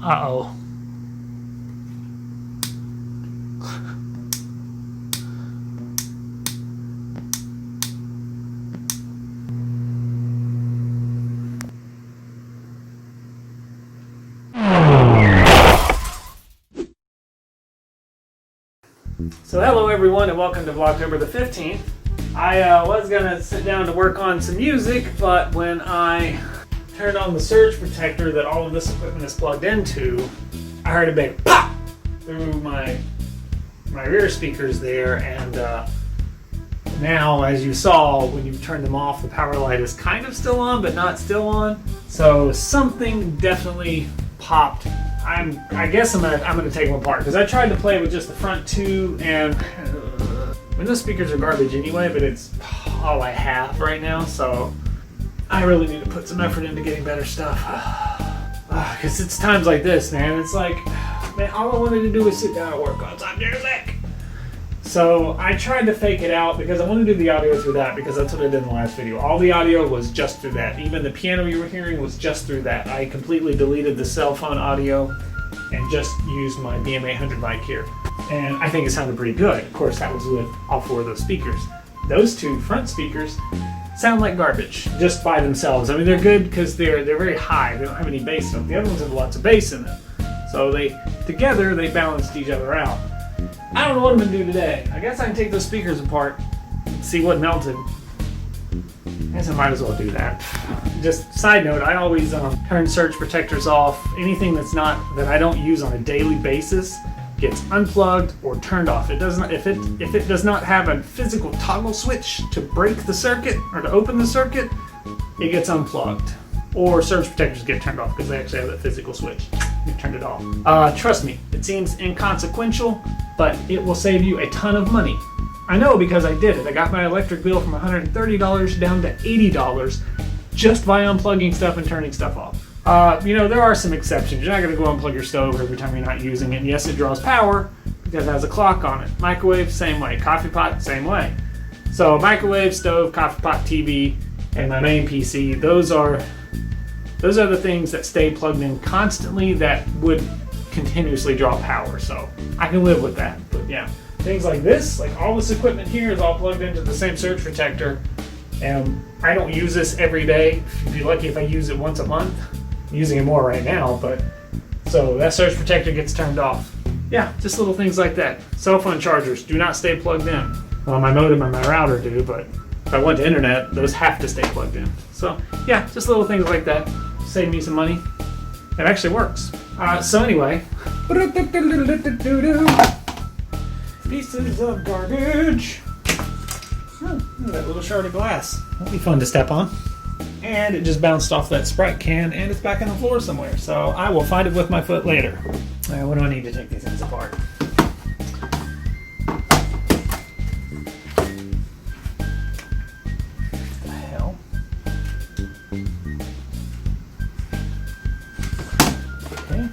Uh-oh. So hello everyone and welcome to Vlogtober the 15th. I was gonna sit down to work on some music, but when I turned on the surge protector that all of this equipment is plugged into, I heard a big pop through my rear speakers there, and now, as you saw, when you turn them off, the power light is kind of still on, but not still on. So something definitely popped. I guess I'm gonna take them apart because I tried to play with just the front two, and I mean, those speakers are garbage anyway, but it's all I have right now, so I really need to put some effort into getting better stuff. Because it's times like this, man. It's like, man, all I wanted to do was sit down and work on some music. So I tried to fake it out because I want to do the audio through that, because that's what I did in the last video. All the audio was just through that. Even the piano you were hearing was just through that. I completely deleted the cell phone audio and just used my BM800 mic here. And I think it sounded pretty good. Of course, that was with all four of those speakers. Those two front speakers sound like garbage just by themselves. I mean, they're good because they're very high. They don't have any bass in them. The other ones have lots of bass in them. So together they balanced each other out. I don't know what I'm gonna do today. I guess I can take those speakers apart, see what melted. I guess I might as well do that. Just side note, I always turn surge protectors off. Anything that I don't use on a daily basis gets unplugged or turned off. It doesn't. If it does not have a physical toggle switch to break the circuit or to open the circuit, it gets unplugged. Or surge protectors get turned off because they actually have that physical switch. You turned it off. Trust me, it seems inconsequential, but it will save you a ton of money. I know because I did it. I got my electric bill from $130 down to $80 just by unplugging stuff and turning stuff off. You know, there are some exceptions. You're not going to go unplug your stove every time you're not using it. And yes, it draws power because it has a clock on it. Microwave, same way. Coffee pot, same way. So microwave, stove, coffee pot, TV, and my main PC, those are the things that stay plugged in constantly that would continuously draw power. So I can live with that. But yeah, things like this, like all this equipment here is all plugged into the same surge protector. And I don't use this every day. You'd be lucky if I use it once a month. I'm using it more right now, but so that surge protector gets turned off. Yeah, just little things like that. Cell phone chargers do not stay plugged in. Well, my modem and my router do, but if I want to internet, those have to stay plugged in. So yeah, just little things like that. Save me some money. It actually works. So anyway, pieces of garbage. Oh, that little shard of glass. That'll be fun to step on. And it just bounced off that Sprite can, and it's back on the floor somewhere. So I will find it with my foot later. What do I need to take these things apart? What the hell? Okay.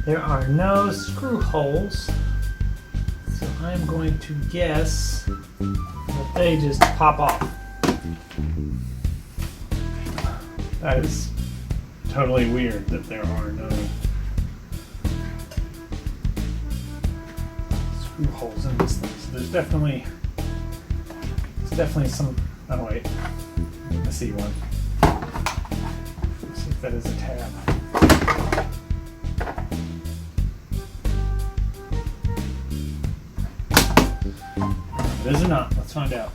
There are no screw holes. So I'm going to guess that they just pop off. That is totally weird that there are no screw holes in this thing. So there's definitely some. Oh wait, I see one. Let's see if that is a tab. It is or not? Let's find out.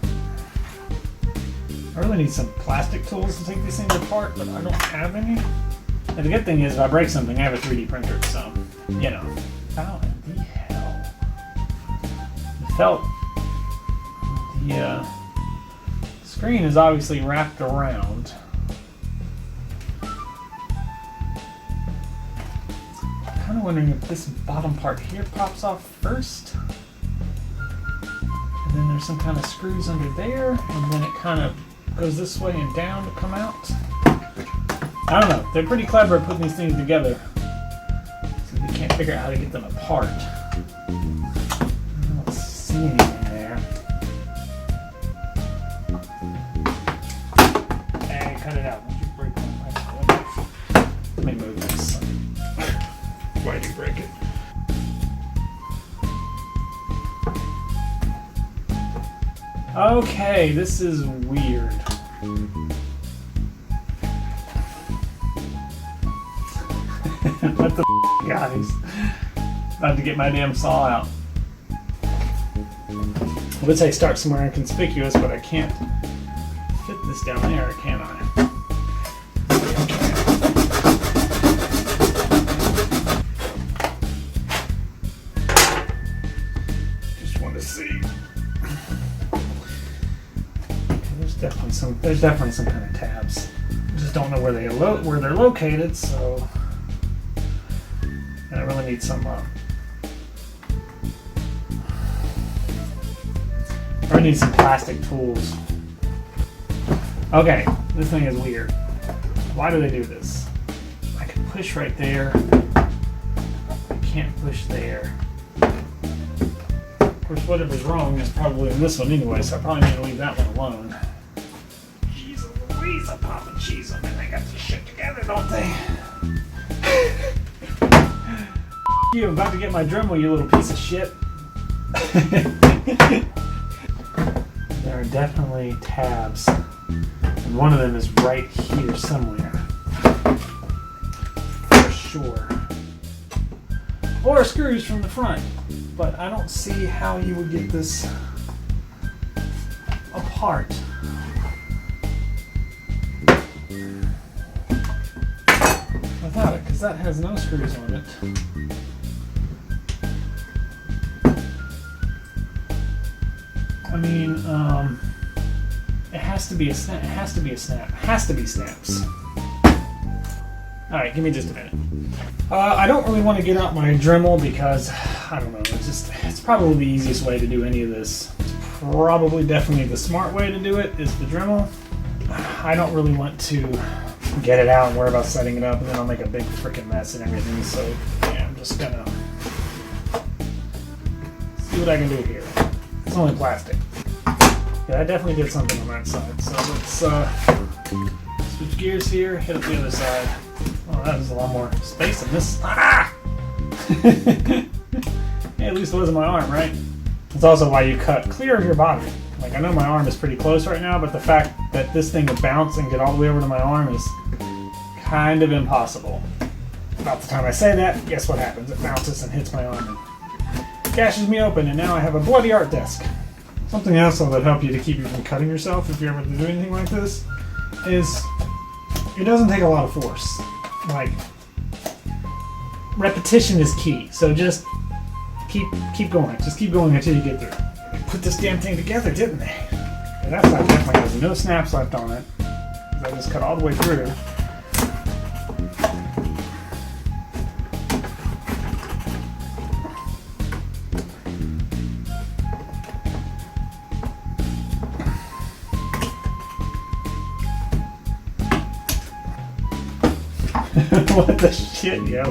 I really need some plastic tools to take these things apart, but I don't have any. And the good thing is, if I break something, I have a 3D printer, so, you know. How in the hell? The felt. The screen is obviously wrapped around. I'm kind of wondering if this bottom part here pops off first. And then there's some kind of screws under there, and then it kind of goes this way and down to come out. I don't know. They're pretty clever at putting these things together. So we can't figure out how to get them apart. I don't see anything there. Hey, cut it out. Don't you break one. Let me move this. Okay, this is weird. What the f***, guys? About to get my damn saw out. I would say start somewhere inconspicuous, but I can't fit this down there, can I? Just want to see. There's definitely some kind of tabs. I just don't know where they're located, so I really need some. I need some plastic tools. Okay, this thing is weird. Why do they do this? I can push right there. I can't push there. Of course, whatever's wrong is probably in this one anyway, so I probably need to leave that one alone. Jeez Louise, I'm popping cheese on them. They got this shit together, don't they? You, I'm about to get my Dremel, you little piece of shit. There are definitely tabs, and one of them is right here somewhere, for sure. Or screws from the front, but I don't see how you would get this apart. Without it, because that has no screws on it. I mean, it has to be a snap. It has to be a snap. It has to be snaps. Alright, give me just a minute. I don't really want to get out my Dremel because, I don't know, it's probably the easiest way to do any of this. Probably definitely the smart way to do it is the Dremel. I don't really want to get it out and worry about setting it up, and then I'll make a big freaking mess and everything, so yeah, I'm just gonna see what I can do here. It's only plastic. Yeah, I definitely did something on that side. So let's switch gears here, hit up the other side. Oh, that was a lot more space in this. Ah! Yeah, at least it wasn't my arm, right? It's also why you cut clear of your body. Like, I know my arm is pretty close right now, but the fact that this thing would bounce and get all the way over to my arm is kind of impossible. About the time I say that, guess what happens? It bounces and hits my arm and gashes me open, and now I have a bloody art desk. Something else that would help you to keep you from cutting yourself if you ever do anything like this is it doesn't take a lot of force. Like, repetition is key. So just keep going. Just keep going until you get through. They put this damn thing together, didn't they? And that side definitely has no snaps left on it. I just cut all the way through. What the shit, yo?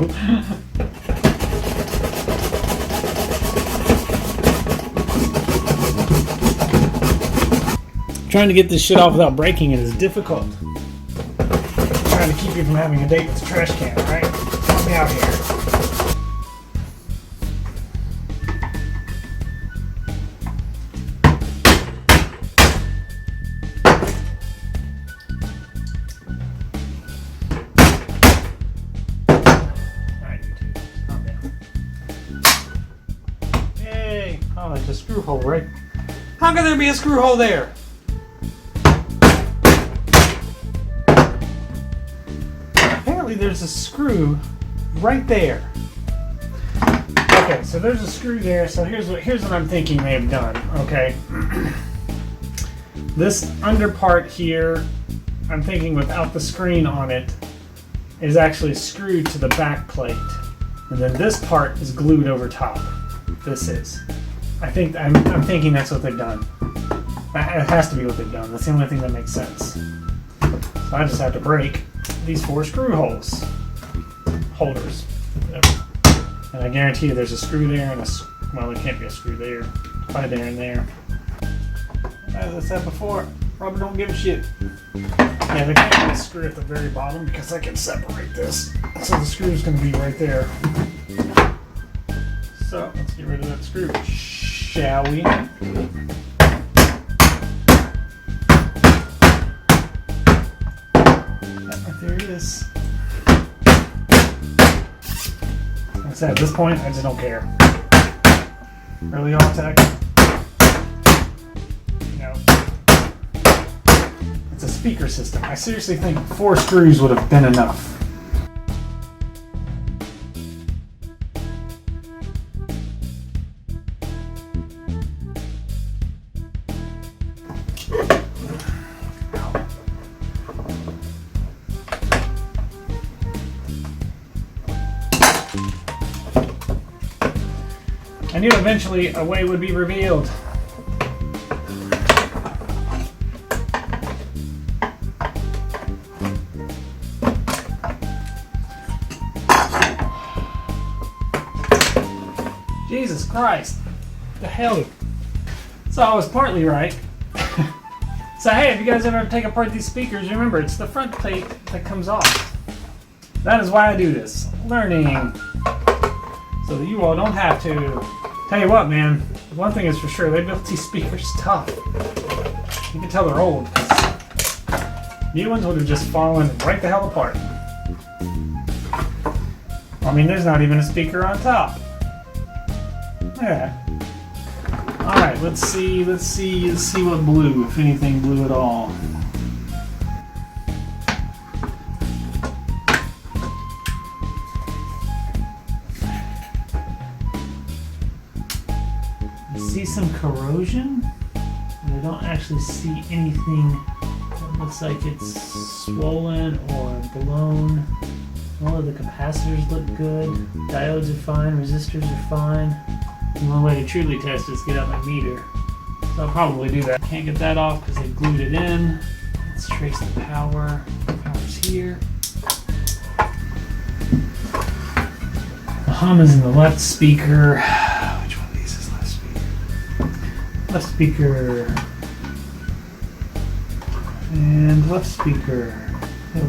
Trying to get this shit off without breaking it is difficult. Trying to keep you from having a date with the trash can, right? Help me out here. Oh, there's a screw hole, right? How can there be a screw hole there? Apparently there's a screw right there. Okay, so there's a screw there, so here's what I'm thinking they have done, okay? This under part here, I'm thinking without the screen on it, is actually screwed to the back plate. And then this part is glued over top. This is. I'm thinking that's what they've done. It has to be what they've done. That's the only thing that makes sense. So I just have to break these 4 screw holders. And I guarantee you there's a screw there and well, there can't be a screw there. Probably there and there. As I said before, rubber don't give a shit. Yeah, there can't be a screw at the very bottom because I can separate this. So the screw's going to be right there. So let's get rid of that screw, shall we? Right there it is. Like I said, at this point, I just don't care. Early all-tech. You know, it's a speaker system. I seriously think 4 screws would have been enough. I knew eventually a way would be revealed. Jesus Christ. The hell? So I was partly right. So hey, if you guys ever take apart these speakers, remember it's the front plate that comes off. That is why I do this. Learning. So that you all don't have to. Tell you what, man, one thing is for sure, they built these speakers tough. You can tell they're old, because new ones would have just fallen right the hell apart. I mean, there's not even a speaker on top. Yeah. Alright, let's see what blew, if anything blew at all. See some corrosion, but I don't actually see anything that looks like it's swollen or blown. All of the capacitors look good, diodes are fine, resistors are fine. The only way to truly test is get out my meter, so I'll probably do that. Can't get that off because they glued it in. Let's trace the power. Power's here. The hum is in the left speaker. Left speaker and left speaker.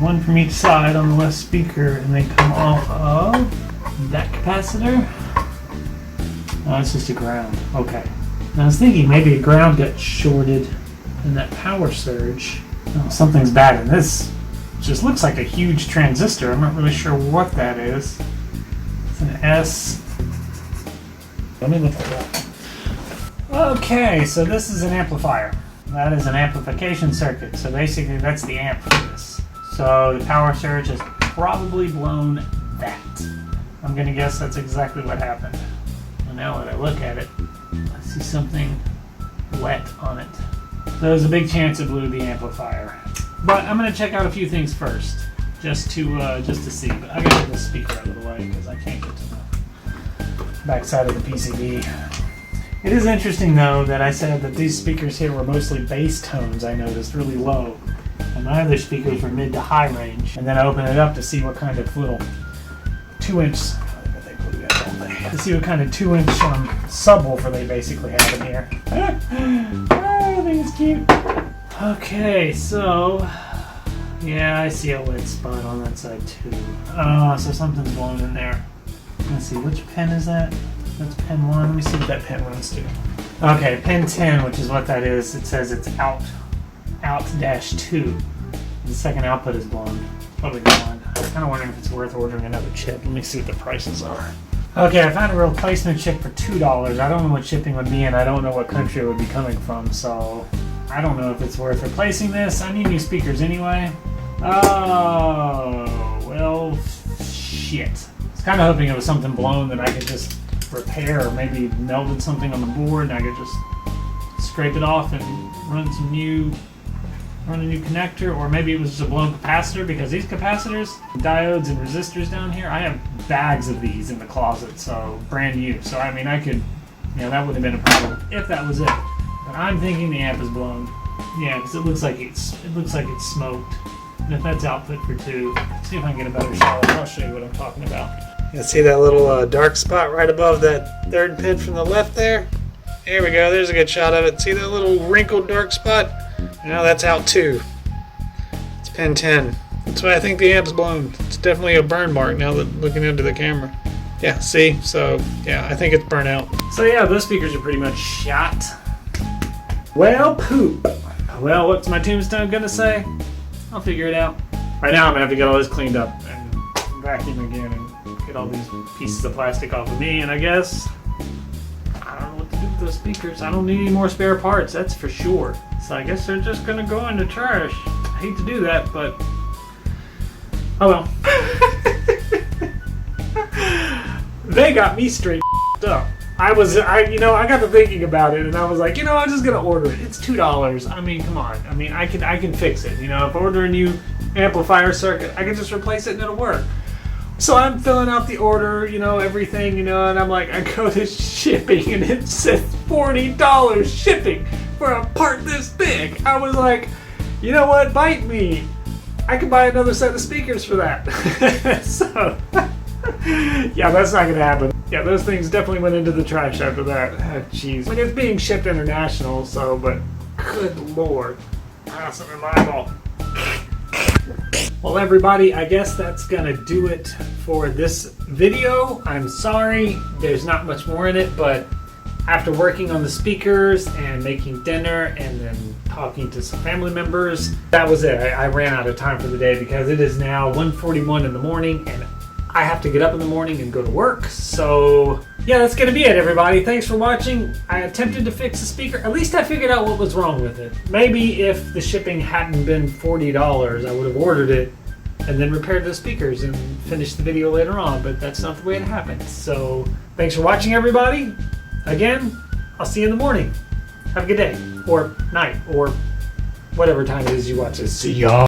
One from each side on the left speaker, and they come off of that capacitor. Oh, it's just a ground. Okay. And I was thinking maybe a ground got shorted in that power surge. Oh, something's bad in this. It just looks like a huge transistor. I'm not really sure what that is. It's an S. Let me look at that. Okay, so this is an amplifier. That is an amplification circuit. So basically that's the amp for this. So the power surge has probably blown that. I'm gonna guess that's exactly what happened. And now that I look at it, I see something wet on it. So there's a big chance it blew the amplifier. But I'm gonna check out a few things first, just to see. But I gotta get this speaker out of the way because I can't get to the backside of the PCB. It is interesting, though, that I said that these speakers here were mostly bass tones, I noticed, really low. And my other speakers were mid to high range. And then I opened it up to see what kind of little 2-inch, to see what kind of 2-inch subwoofer they basically have in here. I think it's cute. Okay, so, yeah, I see a wet spot on that side, too. So something's blown in there. Let's see, which pen is that? That's pin 1. Let me see what that pin runs to. Okay, pin 10, which is what that is. It says it's out-2. The second output is blown. Probably gone. I'm kind of wondering if it's worth ordering another chip. Let me see what the prices are. Okay, I found a replacement chip for $2. I don't know what shipping would be, and I don't know what country it would be coming from, so I don't know if it's worth replacing this. I need new speakers anyway. Oh, well, shit. I was kind of hoping it was something blown that I could just repair, or maybe melted something on the board and I could just scrape it off and run a new connector, or maybe it was just a blown capacitor, because these capacitors, diodes and resistors down here, I have bags of these in the closet, so brand new. So I mean, I could, that would have been a problem if that was it. But I'm thinking the amp is blown. Yeah, because it looks like it's smoked. And if that's output for 2, let's see if I can get a better shot. I'll show you what I'm talking about. You see that little dark spot right above that third pin from the left there? There we go, there's a good shot of it. See that little wrinkled dark spot? Now that's out 2. It's pin 10. That's why I think the amp's blown. It's definitely a burn mark now that looking into the camera. Yeah, see? So, yeah, I think it's burnt out. So yeah, those speakers are pretty much shot. Well, poop. Well, what's my tombstone gonna say? I'll figure it out. Right now I'm gonna have to get all this cleaned up and vacuum again and get all these pieces of plastic off of me, and I guess I don't know what to do with those speakers. I don't need any more spare parts, that's for sure. So I guess they're just gonna go in the trash. I hate to do that, but oh well. They got me straight up. I got to thinking about it, and I was like, I'm just gonna order it. It's $2. I mean, come on. I mean, I can fix it. If I order a new amplifier circuit, I can just replace it and it'll work. So I'm filling out the order, everything, and I'm like, I go to shipping, and it says $40 shipping for a part this big. I was like, you know what? Bite me. I could buy another set of speakers for that. So, yeah, that's not gonna happen. Yeah, those things definitely went into the trash after that. Jeez. I mean, it's being shipped international, so, but good lord. That's an eyeball. Well, everybody, I guess that's gonna do it for this video. I'm sorry, there's not much more in it, but after working on the speakers and making dinner and then talking to some family members, that was it. I ran out of time for the day because it is now 1:41 in the morning and I have to get up in the morning and go to work. So yeah, that's gonna be it, everybody. Thanks for watching. I attempted to fix the speaker. At least I figured out what was wrong with it. Maybe if the shipping hadn't been $40, I would have ordered it and then repaired the speakers and finished the video later on, but that's not the way it happened. So thanks for watching, everybody. Again, I'll see you in the morning. Have a good day, or night, or whatever time it is you watch this. See ya.